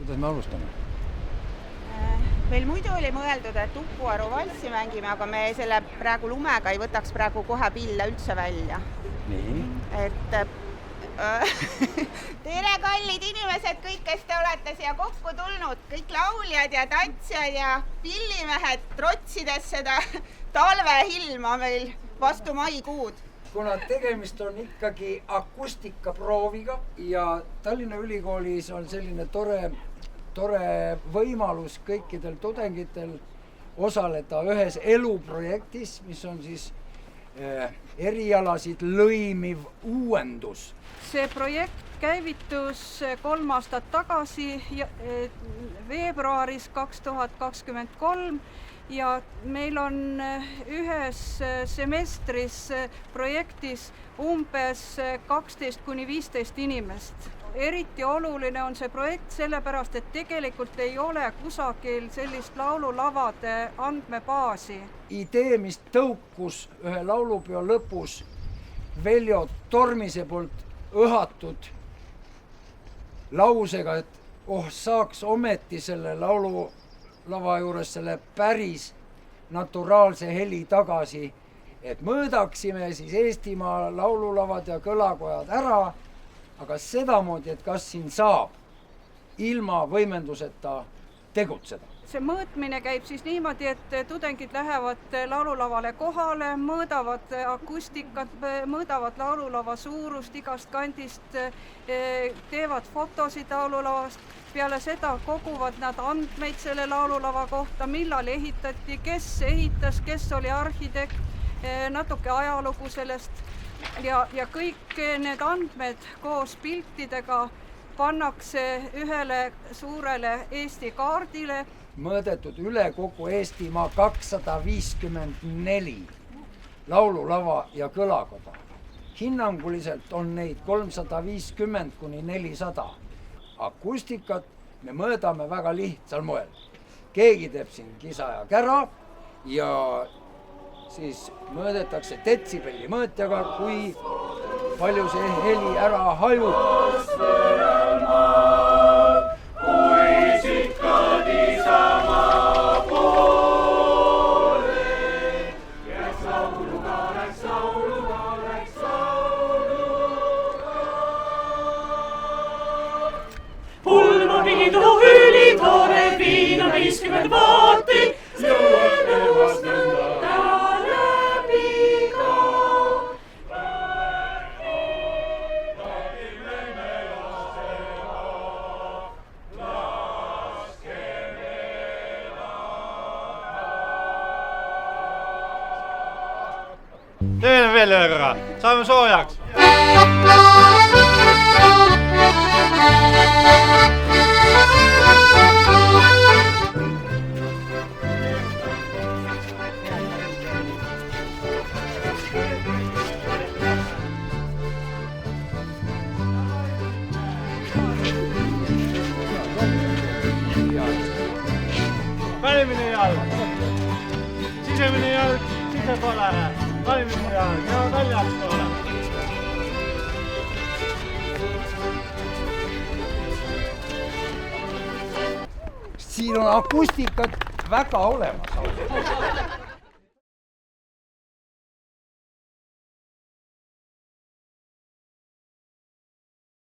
Kuidas me alustame? Meil muidu oli mõeldud, et Uku-Aru valssi mängime, aga me selle praegu lumega ei võtaks praegu kohe pille üldse välja. Nii. Et tere, kallid inimesed, kõik, kes te olete siia kokku tulnud, kõik lauljad ja tantsijad ja pillimehed, trotsides seda talvehilma meil vastu maikuud. Kuna tegemist on ikkagi akustikaprooviga ja Tallinna Ülikoolis on selline tore võimalus kõikidel tudengitel osaleda ühes eluprojektis, mis on siis erialasid lõimiv uuendus. See projekt käivitus 3 aastat tagasi veebruaris 2023 ja meil on ühes semestris projektis umbes 12–15 inimest. Eriti oluline on see projekt sellepärast, et tegelikult ei ole kusagil sellist laululavade andmebaasi. Idee, mis tõukus ühe laulupeo lõpus Veljo Tormise poolt õhatud lausega, et saaks ometi selle laululava juures selle päris naturaalse heli tagasi, et mõõdaksime siis Eestimaa laululavad ja kõlakojad ära, aga sedamoodi, et kas siin saab ilma võimenduseta tegutseda. See mõõtmine käib siis niimoodi, et tudengid lähevad laululavale kohale, mõõdavad akustikat, mõõdavad laululava suurust igast kandist, teevad fotosid laululavast, peale seda koguvad nad andmeid selle laululava kohta, millal ehitati, kes ehitas, kes oli arhitekt, natuke ajalugu sellest ja kõik need andmed koos piltidega pannakse ühele suurele Eesti kaardile. Mõõdetud üle kogu Eestimaa 254 laululava ja kõlakoda. Hinnanguliselt on neid 350–400. Akustikat me mõõdame väga lihtsal moel. Keegi teeb siin kisa ja kära ja siis mõõdetakse detsibelli mõõtjaga, kui palju see heli ära hajub. Pulma pidu ülitore viina 50 vaati, levas nõnda läbi ka. Teeme veel ühe korra, saame soojaks. Välimine jalg, sisemine jalg, sisepoolele, välimine jalg ja väljaspoole. Siin on akustikat väga olemas.